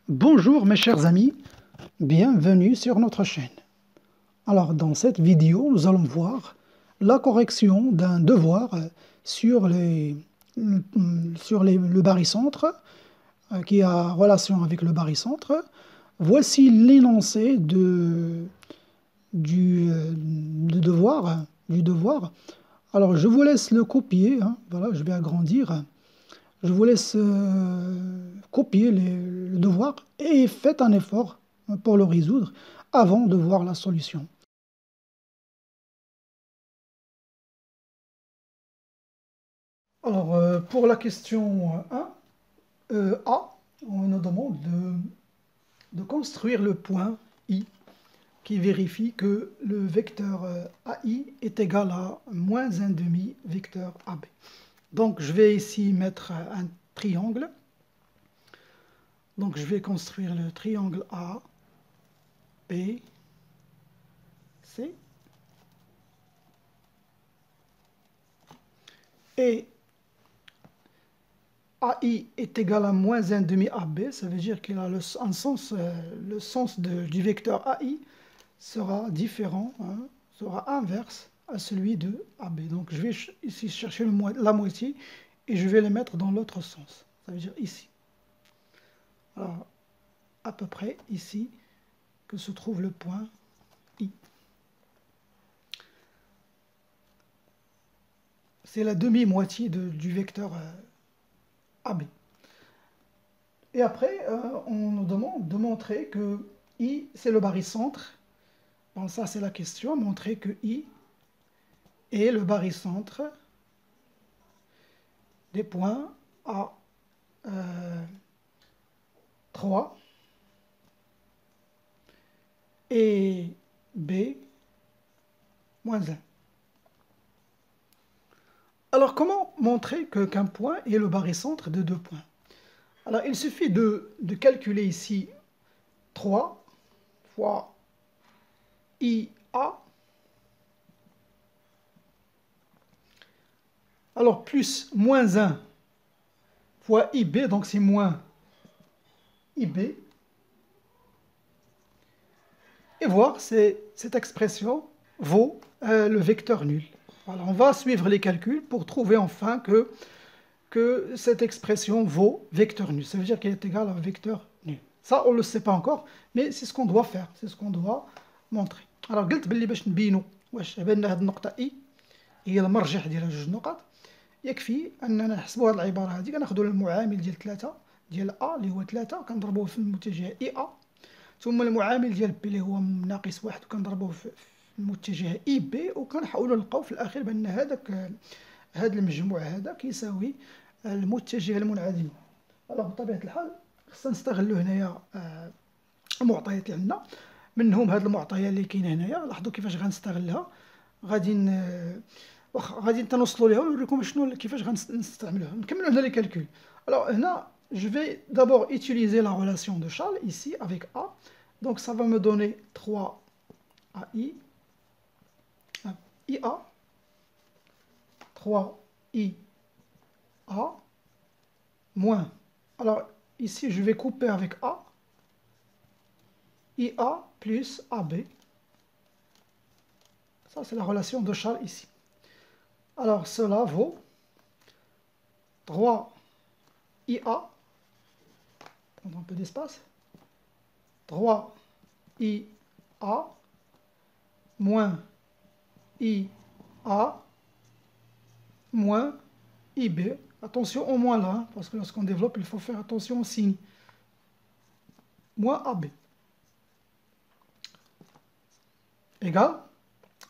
Bonjour mes chers amis, bienvenue sur notre chaîne. Alors dans cette vidéo, nous allons voir la correction d'un devoir sur le barycentre qui a relation avec le barycentre. Voici l'énoncé du devoir. Alors je vous laisse le copier, voilà, je vais agrandir. Je vous laisse copier le devoir et faites un effort pour le résoudre avant de voir la solution. Alors, pour la question 1, A, on nous demande de construire le point I qui vérifie que le vecteur AI est égal à moins 1,5 vecteur AB. Donc, je vais ici mettre un triangle. Donc, je vais construire le triangle A, B, C. Et AI est égal à moins 1,5 AB, ça veut dire qu'il a le sens du vecteur AI sera différent, sera inverse à celui de AB. Donc, je vais ici chercher la moitié et je vais le mettre dans l'autre sens, ça veut dire ici. Alors, à peu près ici que se trouve le point I. C'est la demi-moitié du vecteur AB. Et après, on nous demande de montrer que I, c'est le barycentre. Bon, ça, c'est la question. Montrer que I est le barycentre des points A 3 et B moins 1. Alors, comment montrer qu'un point est le barycentre de deux points? Alors, il suffit de calculer ici 3 fois IA. Alors, plus moins 1 fois IB, donc c'est moins IB. Et voir si cette expression vaut le vecteur nul. Voilà, on va suivre les calculs pour trouver enfin que cette expression vaut vecteur nul. Ça veut dire qu'elle est égale à un vecteur nul. Ça, on ne le sait pas encore, mais c'est ce qu'on doit faire, c'est ce qu'on doit montrer. Alors, قلت باللي باش نبينوا واش بان هذه النقطة I هي المرجح ديال جوج نقط، يكفي أننا نحسبوا هذه العبارة هذه، كناخذوا المعامل ديال 3 ديال A اللي هو 3 كنضربوه في المتجه IA، ثم المعامل ديال B اللي هو ناقص 1 وكنضربوه في المتجه IB، وكنحاولوا نلقاو في الأخير بأن هذا المجموع هذا كيساوي المتجه المنعدم. بطبيعة الحال خصنا نستغلوا هنايا المعطيات اللي عندنا، منهم هذه المعطيات اللي كاينه هنايا. لاحظوا كيفاش غنستغلها، غادي تنوصلوا ليها ونوريكم كيفاش غنستعملوها. نكملوا هنا les calculs. Alors هنا je vais d'abord utiliser la relation de Charles ici avec A. Donc ça va me donner 3 AI IA 3 IA moins. Alors ici je vais couper avec A, IA plus AB. Ça c'est la relation de Charles ici. Alors cela vaut 3 IA, prendre un peu d'espace, 3 IA moins IA moins IB. Attention au moins là, parce que lorsqu'on développe, il faut faire attention au signe. Moins AB. Égal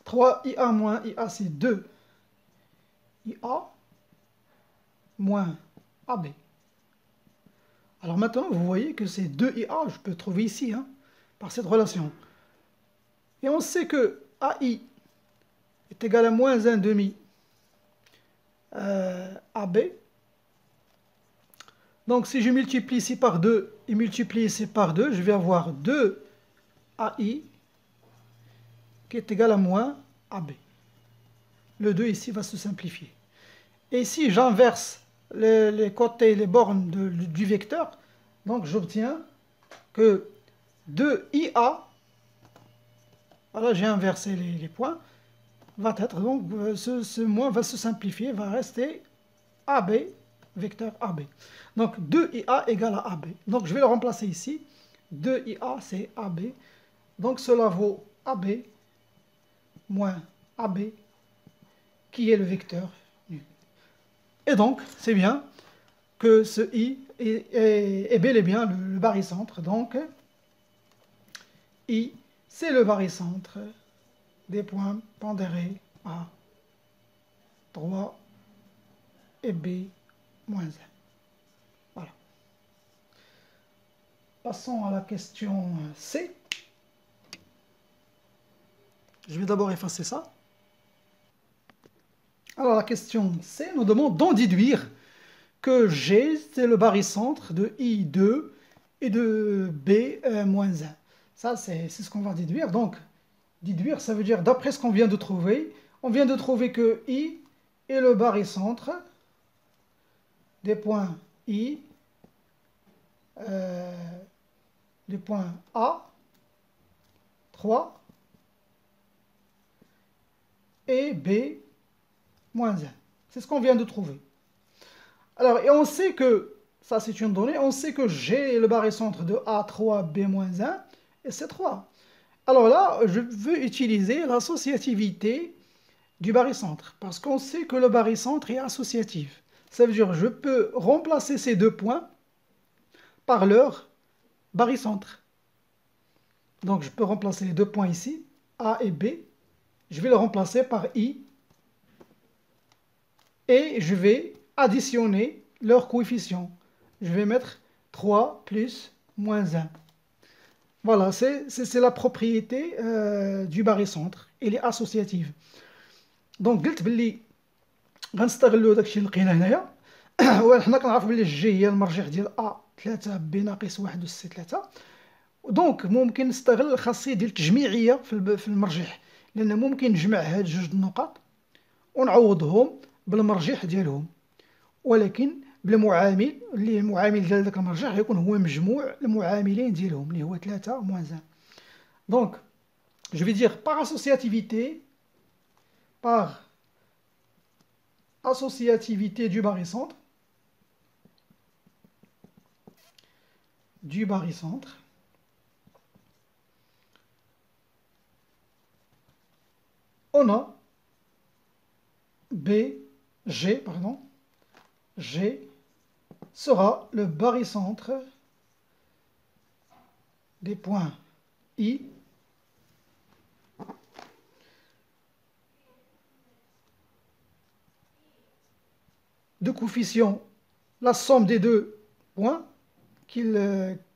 3 IA moins IA, c'est 2 IA moins AB. Alors maintenant, vous voyez que ces 2 IA, je peux trouver ici, par cette relation. Et on sait que AI est égal à moins 1,5 AB. Donc si je multiplie ici par 2 et multiplie ici par 2, je vais avoir 2 AI qui est égal à moins AB. Le 2 ici va se simplifier. Et si j'inverse les côtés, les bornes du vecteur, donc j'obtiens que 2IA, voilà, j'ai inversé les points, va être, donc ce moins va se simplifier, va rester AB, vecteur AB. Donc 2IA égale à AB. Donc je vais le remplacer ici. 2IA c'est AB. Donc cela vaut AB moins AB, qui est le vecteur nul. Et donc, c'est bien que ce I est bel et bien le barycentre. Donc, I, c'est le barycentre des points pondérés A, 3 et B, moins 1. Voilà. Passons à la question C. Je vais d'abord effacer ça. Alors, la question C nous demande d'en déduire que G, c'est le barycentre de I2 et de B-1. Ça, c'est ce qu'on va déduire. Donc, déduire, ça veut dire, d'après ce qu'on vient de trouver, on vient de trouver que I est le barycentre des points I, des points A, 3, et B, moins 1. C'est ce qu'on vient de trouver. Alors, et on sait que, ça c'est une donnée, on sait que G est le barycentre de A3, B-1, et c'est 3. Alors là, je veux utiliser l'associativité du barycentre, parce qu'on sait que le barycentre est associatif. Ça veut dire que je peux remplacer ces deux points par leur barycentre. Donc je peux remplacer les deux points ici, A et B, je vais le remplacer par I, et je vais additionner leurs coefficients. Je vais mettre 3 plus moins 1. Voilà, c'est la propriété du barycentre. Elle est associative. Donc, قلت باللي غنستغلوا داكشي اللي لقينا هنايا. وحنا كنعرفوا بلي الجي هي المرجع ديال A3 B ناقص 1 و C 3. دونك ممكن نستغل الخاصية ديال التجميعية في المرجح، لأن ممكن نجمع هاد جوج النقط ونعوضهم بالمرجح ديالهم، ولكن بالمعامل اللي المعامل ديال داك المرجح يكون هو مجموع المعاملين ديالهم اللي هو 3 moins 1. Donc, je vais dire par associativité du barycentre, on a G sera le barycentre des points I de coefficient, la somme des deux points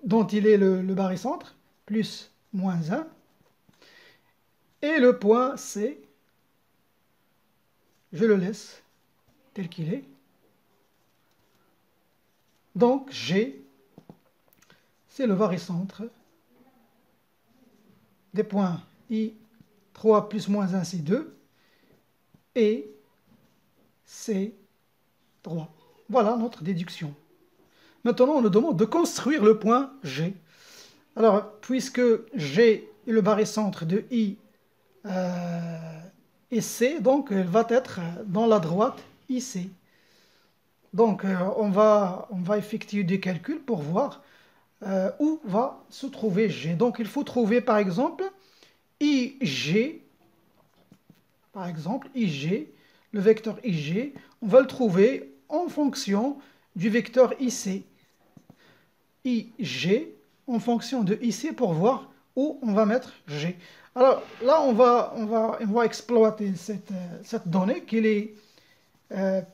dont il est le barycentre, plus moins 1, et le point C, je le laisse tel qu'il est. Donc G, c'est le barycentre des points I, 3 plus moins 1, c'est 2, et C, 3. Voilà notre déduction. Maintenant, on nous demande de construire le point G. Alors, puisque G est le barycentre de I et C, donc elle va être dans la droite IC. Donc, on va effectuer des calculs pour voir où va se trouver G. Donc, il faut trouver, par exemple, IG, le vecteur IG, on va le trouver en fonction du vecteur IC. IG en fonction de IC pour voir où on va mettre G. Alors là, on va exploiter cette donnée qu'il est,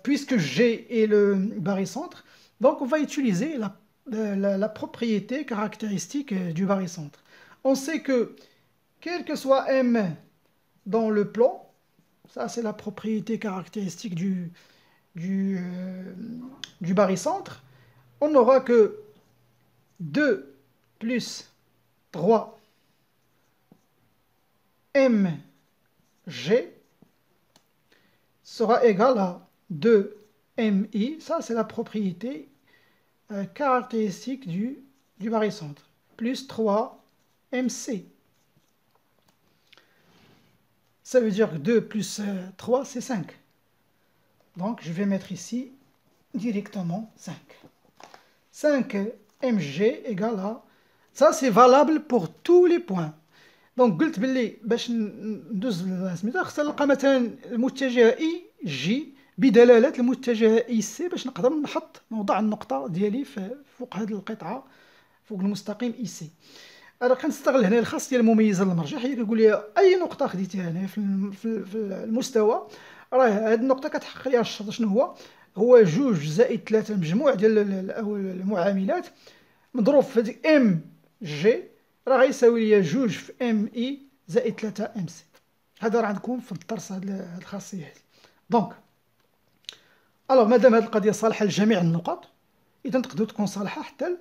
puisque G est le barycentre, donc on va utiliser la propriété caractéristique du barycentre. On sait que quel que soit M dans le plan, ça c'est la propriété caractéristique du barycentre, on n'aura que 2 plus 3 mg sera égal à 2 mi. Ça, c'est la propriété caractéristique du barycentre. plus 3 MC. Ça veut dire que 2 plus 3, c'est 5. Donc, je vais mettre ici directement 5. 5 mg égale à... Ça, c'est valable pour tous les points. Donc, قلت باللي باش ندوز سميتها خصنا نلقى مثلا المتجهة اي جي بدلالة المتجهة اي سي باش نقدر نوضع النقطة ديالي فوق هذه القطعة فوق المستقيم اي سي. انا كنستغل هنا الخاصية المميزة للمرجح، هي كتقول لي اي نقطة خديتيها هنا في المستوى، راه هذه النقطة كتحقق ليها الشرط شنو هو 2 زائد 3 مجموع ديال المعاملات مضروب في هذيك ام جي راه غيساوي ليا 2 في ام اي زائد 3 ام سي. هذا راه عندكم في الدرس هذه الخاصيه هذه. دونك الوغ مادام هذه القضيه صالحه لجميع النقط، اذا تقدروا تكون صالحه حتى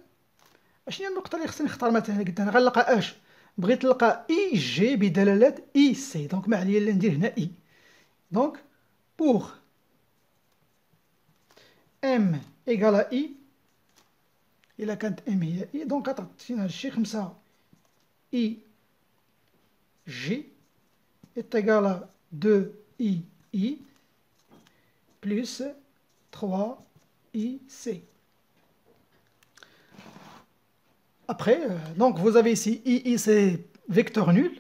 اشنو هي النقطه اللي خصني نختار؟ مثلا قلت انا غنلقى اش، بغيت نلقى اي جي بدلاله اي سي، دونك ما عليا الا ندير هنا اي. دونك بوغ ام ايكال اي، الا كانت ام هي اي دونك غتعطينا هادشي 5 I J est égal à 2II plus 3IC. Après, donc vous avez ici II, c'est vecteur nul,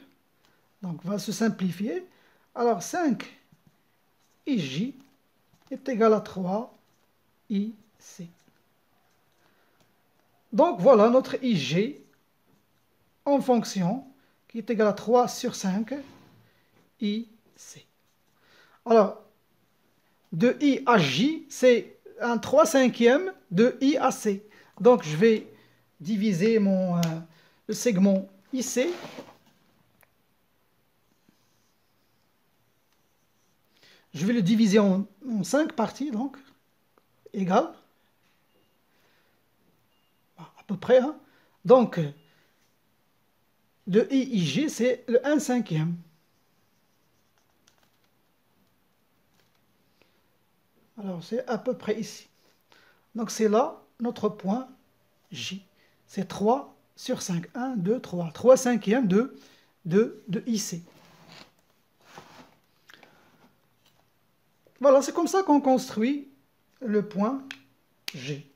donc va se simplifier. Alors 5IJ est égal à 3IC. Donc voilà notre IG en fonction qui est égal à 3 sur 5 IC. Alors, de I à J, c'est un 3/5 de I à C. Donc, je vais diviser le segment IC. Je vais le diviser en 5 parties, donc, égal. À peu près, hein. Donc, de IIG, c'est le 1/5. Alors, c'est à peu près ici. Donc, c'est là notre point J. C'est 3 sur 5. 1, 2, 3. 3/5 de IC. Voilà, c'est comme ça qu'on construit le point G.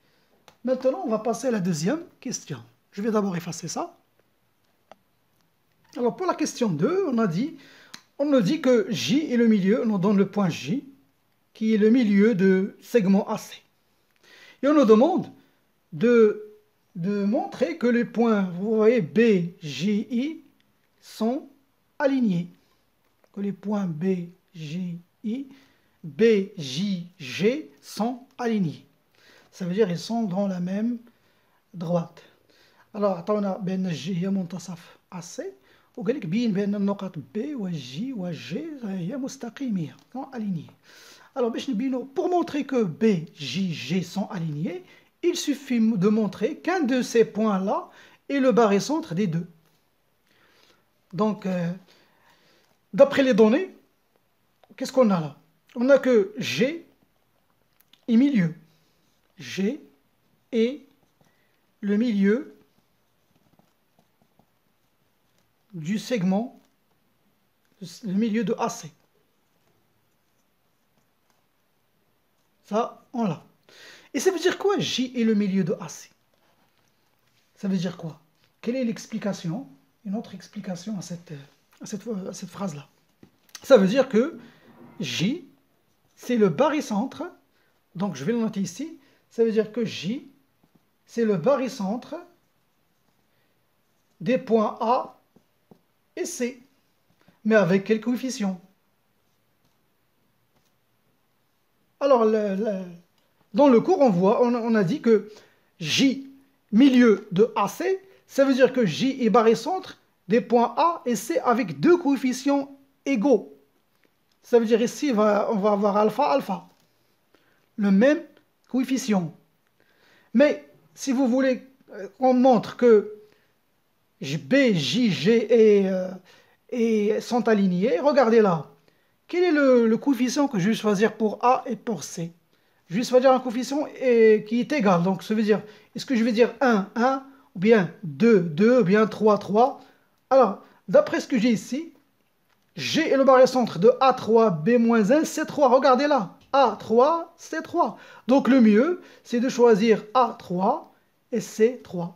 Maintenant, on va passer à la deuxième question. Je vais d'abord effacer ça. Alors pour la question 2, on nous dit que J est le milieu, on nous donne le point J, qui est le milieu de segment AC. Et on nous demande de montrer que les points, vous voyez, B, J, I, sont alignés. Que les points B, J, I, B, J, G sont alignés. Ça veut dire qu'ils sont dans la même droite. Alors, on a بأن J هي منتصف AC. وقال لك بين بان النقط بي وجي وجي هي مستقيميه sont alignées. Alors باش نبينو pour montrer que B, J, G sont alignés, il suffit de montrer qu'un de ces points là est le barycentre des deux. Donc d'après les données, qu'est-ce qu'on a là? On a que G est milieu. G est le milieu du segment, le milieu de AC. Ça, on l'a. Et ça veut dire quoi, J est le milieu de AC? Ça veut dire quoi? Quelle est l'explication? Une autre explication à cette phrase-là. Ça veut dire que J, c'est le barycentre. Donc, je vais le noter ici. Ça veut dire que J, c'est le barycentre des points A et C. Mais avec quel coefficient? Alors, dans le cours, on a dit que J, milieu de AC, ça veut dire que J est barycentre des points A et C avec deux coefficients égaux. Ça veut dire ici, on va avoir alpha, alpha. Le même coefficient. Mais si vous voulez qu'on montre que B, J, G sont alignés, regardez là. Quel est le coefficient que je vais choisir pour A et pour C? Je vais choisir un coefficient qui est égal. Donc, ça veut dire, est-ce que je vais dire 1, 1 ou bien 2, 2, ou bien 3, 3. Alors, d'après ce que j'ai ici, G est le barycentre de A3, B-1, C3. Regardez là, A3, C3. Donc le mieux, c'est de choisir A3 et C3.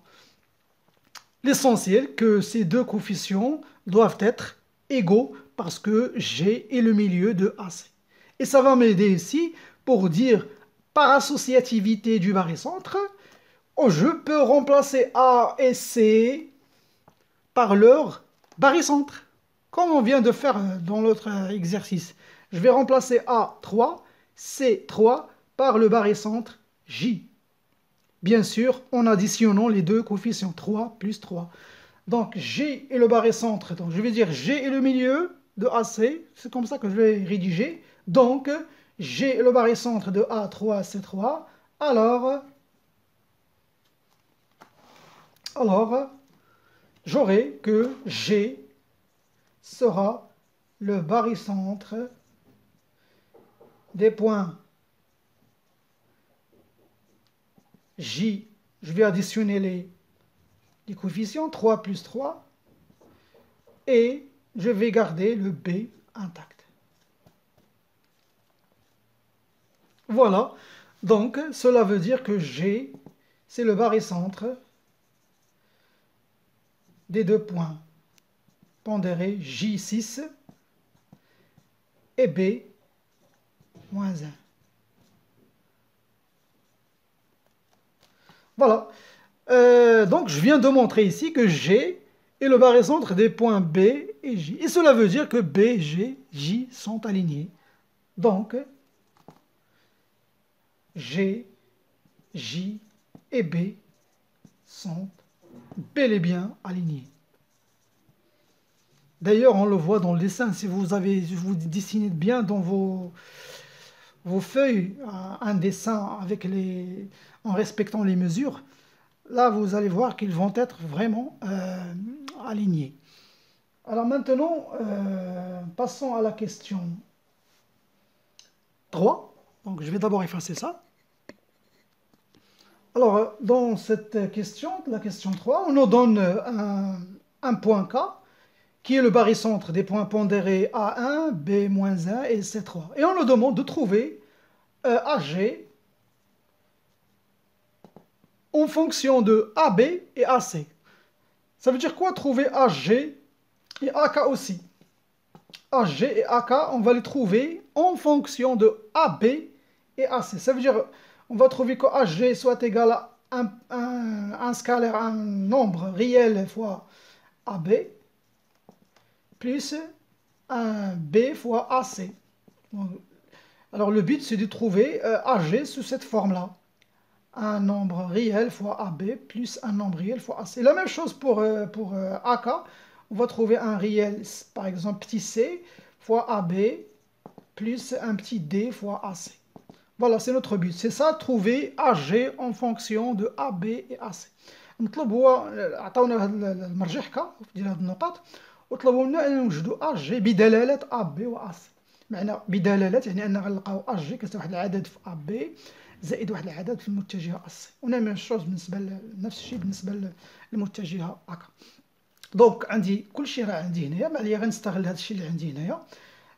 L'essentiel, que ces deux coefficients doivent être égaux parce que G est le milieu de AC. Et ça va m'aider ici pour dire, par associativité du barycentre, je peux remplacer A et C par leur barycentre, comme on vient de faire dans l'autre exercice. Je vais remplacer A3, C3 par le barycentre J. Bien sûr, en additionnant les deux coefficients, 3 plus 3. Donc, G est le barycentre. Donc, je vais dire G est le milieu de AC. C'est comme ça que je vais rédiger. Donc, G est le barycentre de A3, C3. Alors j'aurai que G sera le barycentre des points J. Je vais additionner les coefficients, 3 plus 3, et je vais garder le B intact. Voilà, donc cela veut dire que G, c'est le barycentre des deux points pondérés J6 et B-1. Voilà. Donc, je viens de montrer ici que G est le barycentre des points B et J. Et cela veut dire que B, G, J sont alignés. Donc, G, J et B sont bel et bien alignés. D'ailleurs, on le voit dans le dessin. Si vous dessinez bien dans vos feuilles un dessin en respectant les mesures, là, vous allez voir qu'ils vont être vraiment alignés. Alors maintenant, passons à la question 3. Donc, je vais d'abord effacer ça. Alors, dans cette question, la question 3, on nous donne un point K, qui est le barycentre des points pondérés A1, B-1 et C3. Et on nous demande de trouver AG en fonction de AB et AC. Ça veut dire quoi trouver AG et AK aussi? AG et AK, on va les trouver en fonction de AB et AC. Ça veut dire on va trouver que AG soit égal à un scalaire, un nombre réel fois AB, plus un B fois AC. Alors le but, c'est de trouver AG sous cette forme-là. Un nombre réel fois AB plus un nombre réel fois AC. La même chose pour AK. On va trouver un réel, par exemple, petit c fois AB plus un petit d fois AC. Voilà, c'est notre but. C'est ça, trouver AG en fonction de AB et AC. المطلوب هو عطاونا المرجح ك ديال هاد النقاط وطلبوا منا ان نوجدوا اج بدلاله ا بي و اس. معنى بدلاله يعني ان غنلقاو اج كتساوي واحد العدد في ا بي زائد واحد العدد في المتجهه اس. ونعمل الشوز بالنسبه نفس الشيء بالنسبه للمتجهه هكا. دونك عندي كلشي راه عندي هنايا، ما عليا غنستغل هذا الشيء اللي عندي هنايا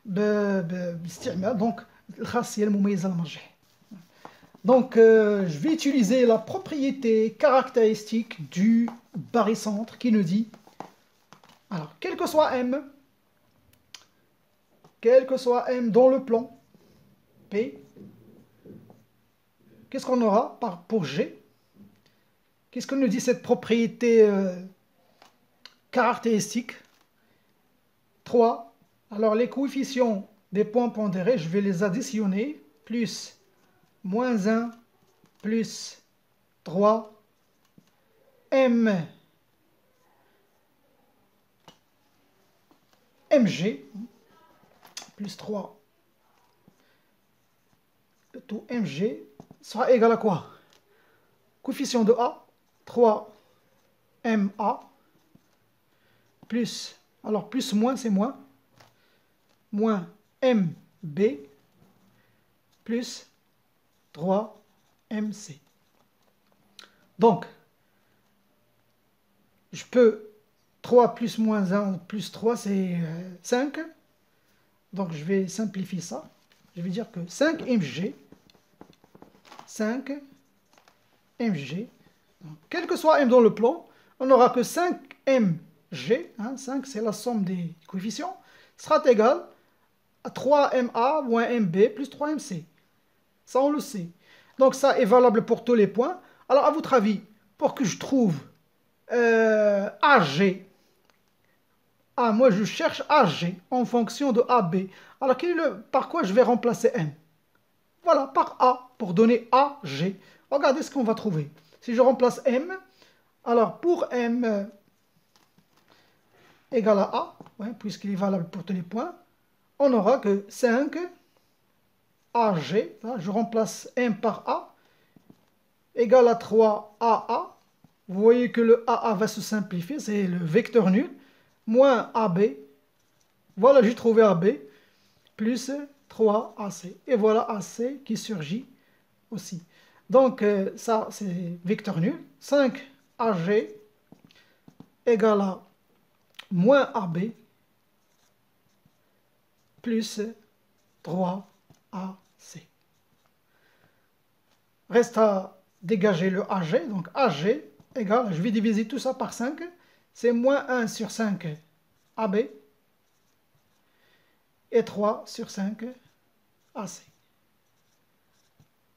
باستعمال دونك الخاصيه المميزه للمرجح. Donc, je vais utiliser la propriété caractéristique du barycentre qui nous dit, alors, quel que soit M dans le plan P, qu'est-ce qu'on aura pour G? Qu'est-ce que nous dit cette propriété caractéristique? 3. Alors, les coefficients des points pondérés, je vais les additionner, plus moins 1 plus 3 mg plus 3 tout mg sera égal à quoi? Coefficient de A, 3 ma plus, alors plus moins c'est moins mb plus 3 mc. Donc, je peux 3 plus moins 1 plus 3, c'est 5. Donc je vais simplifier ça. Je vais dire que 5mg, 5mg, quel que soit m dans le plan, on n'aura que 5mg, hein, 5 c'est la somme des coefficients, sera égal à 3ma moins mb plus 3mc. Ça, on le sait. Donc ça est valable pour tous les points. Alors, à votre avis, pour que je trouve AG, moi je cherche AG en fonction de AB. Alors, par quoi je vais remplacer M? Voilà, par A, pour donner AG. Regardez ce qu'on va trouver. Si je remplace M, alors pour M égale à A, ouais, puisqu'il est valable pour tous les points, on n'aura que 5 AG, je remplace M par A, égale à 3 AA. Vous voyez que le AA va se simplifier, c'est le vecteur nul, moins AB. Voilà, j'ai trouvé AB, plus 3AC. Et voilà AC qui surgit aussi. Donc, ça, c'est vecteur nul. 5AG égale à moins AB plus 3AC. Reste à dégager le AG. Donc, AG égale, je vais diviser tout ça par 5. C'est moins 1 sur 5 AB et 3 sur 5 AC.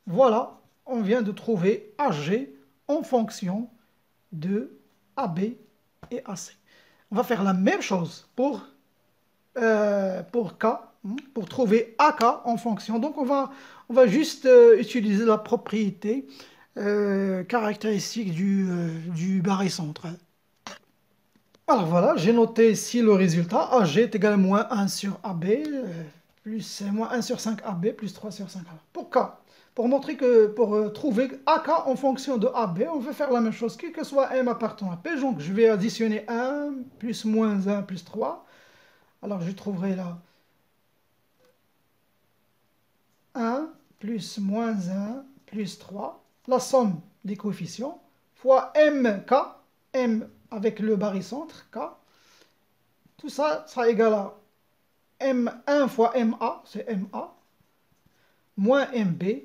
Voilà, on vient de trouver AG en fonction de AB et AC. On va faire la même chose pour K, pour trouver AK en fonction. Donc on va juste utiliser la propriété caractéristique du barycentre. Alors voilà, j'ai noté ici le résultat. AG est égal à moins 1 sur AB, plus moins 1 sur 5 AB, plus 3 sur 5 AB. Pour K, pour montrer que pour trouver AK en fonction de AB, on va faire la même chose, quel que soit M appartenant à P. Donc je vais additionner 1, plus moins 1, plus 3. Alors je trouverai là 1, plus moins 1, plus 3. La somme des coefficients, fois MK, M avec le barycentre, K. Tout ça sera égal à M1 fois MA, c'est MA, moins MB,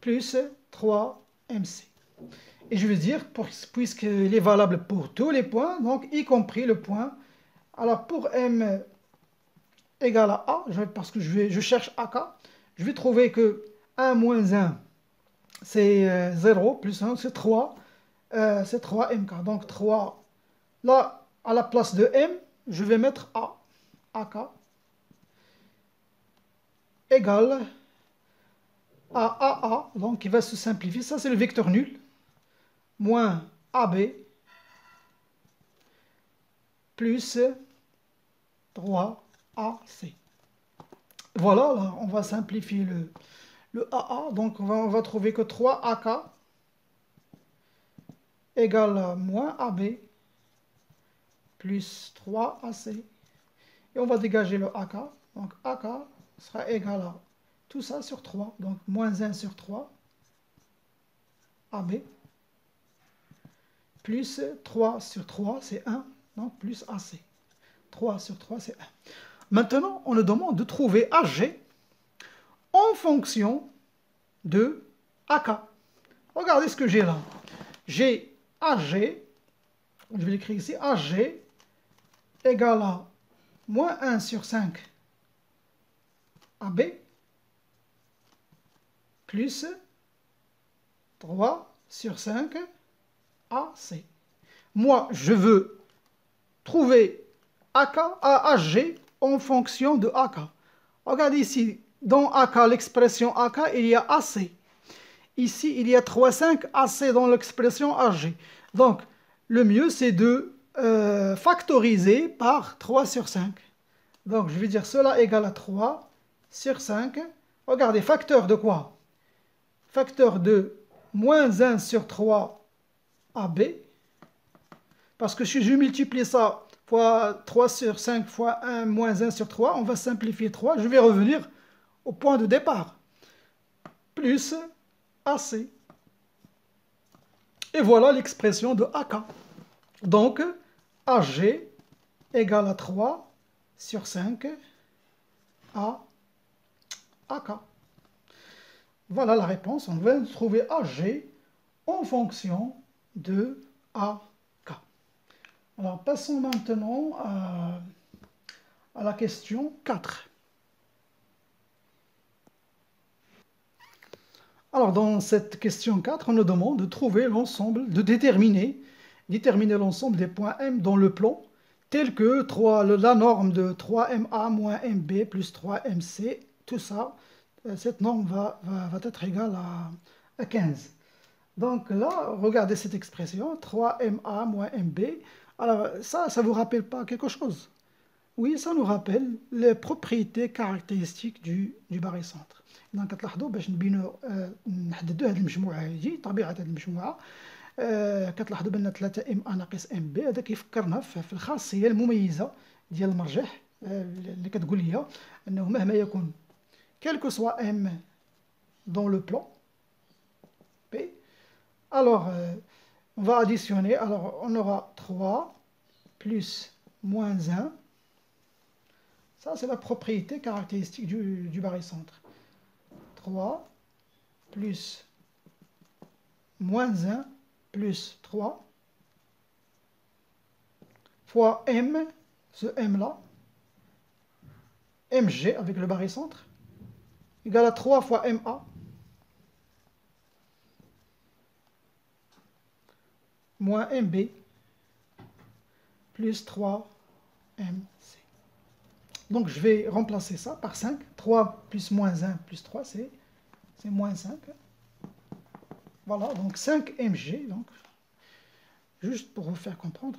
plus 3MC. Et je veux dire, puisqu'il est valable pour tous les points, donc y compris le point. Alors pour M égale à A, parce que je cherche AK, je vais trouver que 1 moins 1, c'est 0, plus 1, c'est 3. C'est 3MK. Donc 3, là, à la place de M, je vais mettre A, AK, égale à AA, donc il va se simplifier. Ça, c'est le vecteur nul, moins AB, plus 3AC. Voilà, là, on va simplifier le AA. Donc, on va trouver que 3AK égale à moins AB plus 3AC. Et on va dégager le AK. Donc AK sera égal à tout ça sur 3. Donc moins 1 sur 3 AB plus 3 sur 3, c'est 1. Donc plus AC. 3 sur 3, c'est 1. Maintenant, on nous demande de trouver AG en fonction de AK. Regardez ce que j'ai là. J'ai AG, je vais l'écrire ici, AG égale à moins 1 sur 5 AB plus 3 sur 5 AC. Moi, je veux trouver AG en fonction de AK. Regardez ici, dans AK, l'expression AK, il y a AC. Ici, il y a 3,5 AC dans l'expression AG. Donc, le mieux, c'est de factoriser par 3 sur 5. Donc, je vais dire cela égale à 3 sur 5. Regardez, facteur de quoi? Facteur de moins 1 sur 3 AB. Parce que si je multiplie ça fois 3 sur 5 fois 1 moins 1 sur 3, on va simplifier 3. Je vais revenir au point de départ. Plus AC. Et voilà l'expression de AK. Donc, AG égale à 3 sur 5 à AK. Voilà la réponse. On va trouver AG en fonction de AK. Alors, passons maintenant à la question 4. Alors, dans cette question 4, on nous demande de trouver l'ensemble, de déterminer l'ensemble des points M dans le plan, tel que la norme de 3MA moins MB plus 3MC, tout ça, cette norme va être égale à 15. Donc là, regardez cette expression, 3MA moins MB. Alors, ça ne vous rappelle pas quelque chose? Oui, ça nous rappelle les propriétés caractéristiques du barycentre. إذا كتلاحظوا باش نحددوا هذه المجموعة هذه طبيعة هذه المجموعة كتلاحظوا بأن 3 ام ا ناقص ام بي هذا كيفكرنا في الخاصية المميزة ديال المرجح اللي كتقول لي أنه مهما يكون quel que soit m dans le plan P, alors on va additionner, alors on aura 3 plus moins 1. Ça, c'est la propriété caractéristique du barycentre. 3 plus moins 1 plus 3 fois M, ce M-là, MG avec le barycentre, égale à 3 fois MA moins MB plus 3 MC. Donc je vais remplacer ça par 5. 3 plus moins 1 plus 3, c'est moins 5. Voilà, donc 5 mg, donc, juste pour vous faire comprendre.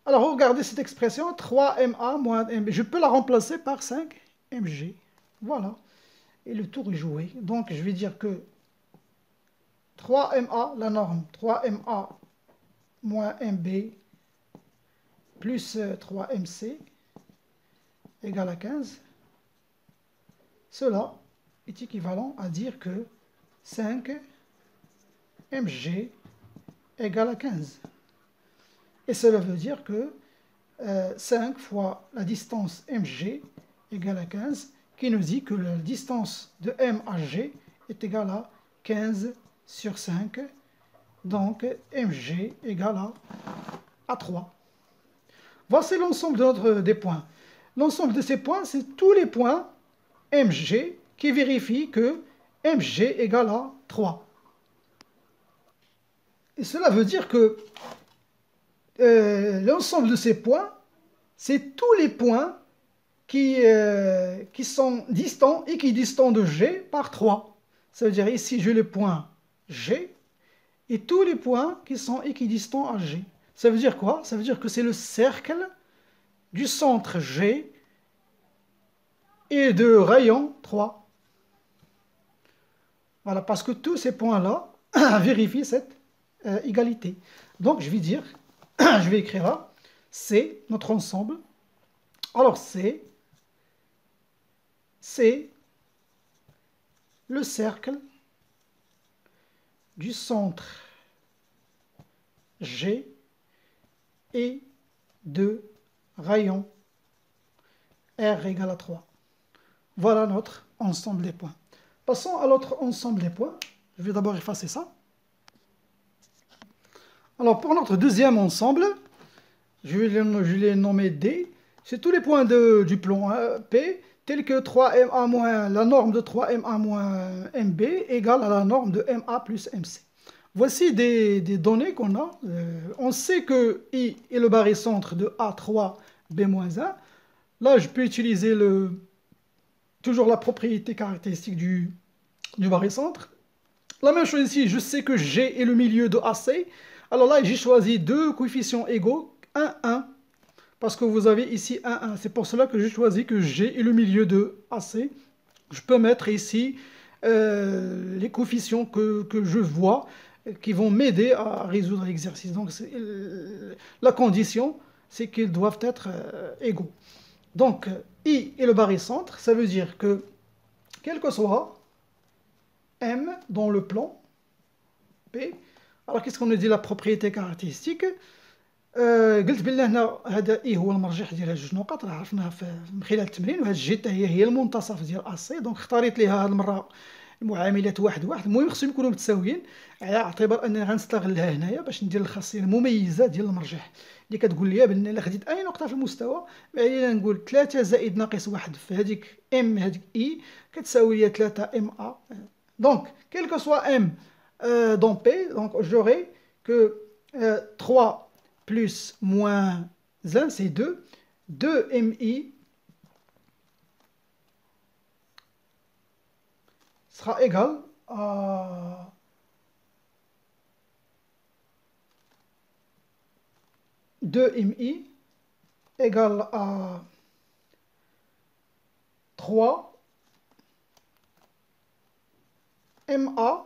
Alors regardez cette expression, 3ma moins mb. Je peux la remplacer par 5 mg. Voilà. Et le tour est joué. Donc je vais dire que 3ma, la norme, 3ma moins mb plus 3mc égale à 15. Cela est équivalent à dire que 5 mg égale à 15. Et cela veut dire que 5 fois la distance mg égale à 15, qui nous dit que la distance de m à g est égale à 15 sur 5. Donc mg égale à 3. Voici l'ensemble des points. L'ensemble de ces points, c'est tous les points mg qui vérifient que mg égale à 3. Et cela veut dire que l'ensemble de ces points, c'est tous les points qui sont distants, équidistants de G par 3. Ça veut dire ici, j'ai le point G et tous les points qui sont équidistants à G. Ça veut dire quoi? Ça veut dire que c'est le cercle du centre G et de rayon 3. Voilà, parce que tous ces points-là vérifient cette égalité. Donc, je vais dire, je vais écrire là, c'est notre ensemble. Alors, c'est le cercle du centre G et de rayon R égale à 3. Voilà notre ensemble des points. Passons à l'autre ensemble des points. Je vais d'abord effacer ça. Alors, pour notre deuxième ensemble, je l'ai nommé D. C'est tous les points du plan P, tels que 3MA moins, la norme de 3MA moins MB égale à la norme de MA plus MC. Voici des données qu'on a. On sait que I est le barycentre de A3B-1. Là, je peux utiliser toujours la propriété caractéristique du barycentre. La même chose ici, je sais que G est le milieu de AC. Alors là, j'ai choisi deux coefficients égaux, 1, 1, parce que vous avez ici 1, 1. C'est pour cela que j'ai choisi que G est le milieu de AC. Je peux mettre ici les coefficients que je vois, qui vont m'aider à résoudre l'exercice. Donc la condition, c'est qu'ils doivent être égaux. Donc, I est le barycentre, ça veut dire que, quel que soit M dans le plan P, Alors qu'est-ce qu'on nous dit la propriété caractéristique؟ قلت بلي هنا هذا اي هو المرجح ديال هاد جوج نقط، راه عرفناها من خلال التمرين، وهاد جي حتى هي المنتصف ديال اسي. دونك اختاريت ليها هاد المره المعاملات واحد واحد. المهم خصهم يكونوا متساويين، على اعتبار انني غنستغلها هنايا باش ندير الخاصيه المميزه ديال المرجح اللي كتقول لي بان الا خديت اي نقطه في المستوى، علينا نقول 3 زائد ناقص 1 في هذيك ام هذيك اي كتساوي لي 3 ام ا. دونك quel que soit m dans P, donc j'aurai que 3 plus moins 1, c'est 2. 2 mi sera égal à 2 mi égal à 3 ma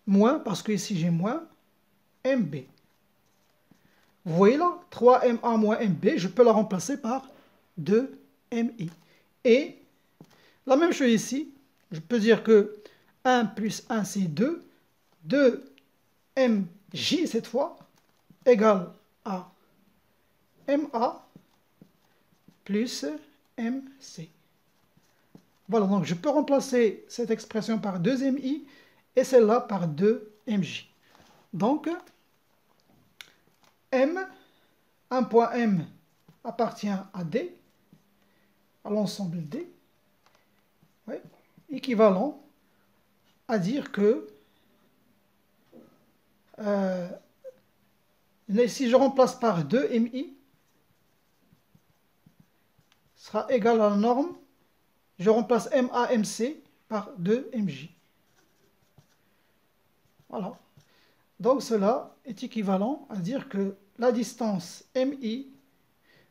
moins, parce que ici j'ai moins, mb. Vous voyez là, 3ma moins mb, je peux la remplacer par 2mi. Et la même chose ici, je peux dire que 1 plus 1 c'est 2, 2mj cette fois, égale à ma plus mc. Voilà, donc je peux remplacer cette expression par 2mi et celle-là par 2mj. Donc, un point M appartient à D, à l'ensemble D, ouais, équivalent à dire que si je remplace par 2mi, sera égal à la norme, je remplace MAMC par 2mj. Voilà. Donc cela est équivalent à dire que la distance MI,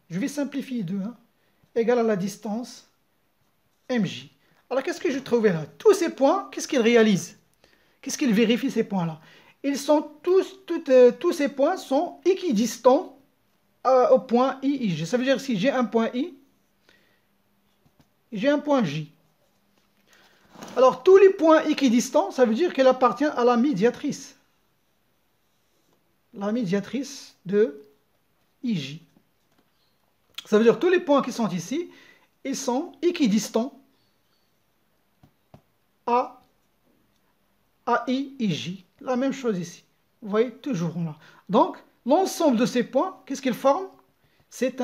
je vais simplifier 2, hein, égale à la distance MJ. Alors qu'est-ce que je trouvais là? Tous ces points, qu'est-ce qu'ils réalisent? Qu'est-ce qu'ils vérifient ces points-là? Ils sont tous ces points sont équidistants au point IJ. Ça veut dire que si j'ai un point I, j'ai un point J. Alors tous les points équidistants, ça veut dire qu'elle appartient à la médiatrice. La médiatrice de IJ. Ça veut dire que tous les points qui sont ici, ils sont équidistants à IJ. La même chose ici. Vous voyez, toujours là. Donc, l'ensemble de ces points, qu'est-ce qu'ils forment? C'est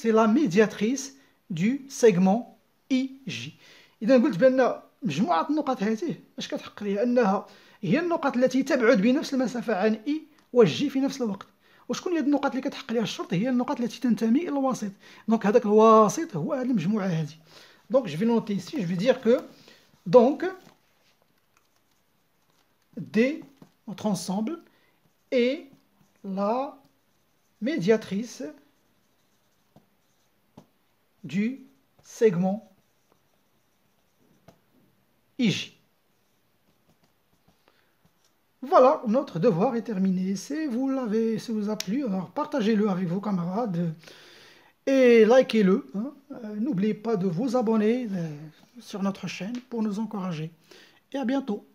la médiatrice du segment IJ. إذا قلت بأن مجموعة النقط هذه اش كتحق لي؟ أنها هي النقط التي تبعد بنفس المسافة عن إي والجي في نفس الوقت. وشكون هي النقط اللي كتحق ليها الشرط؟ هي النقط التي تنتمي إلى الوسيط. دونك هذاك الوسيط هو هذه المجموعة هذه. دونك جو في نوتي ici, je vais dire que donc D, notre ensemble, est la médiatrice du segment IJ. Voilà, notre devoir est terminé. Si vous a plu, alors partagez-le avec vos camarades et likez-le. Hein. N'oubliez pas de vous abonner sur notre chaîne pour nous encourager. Et à bientôt.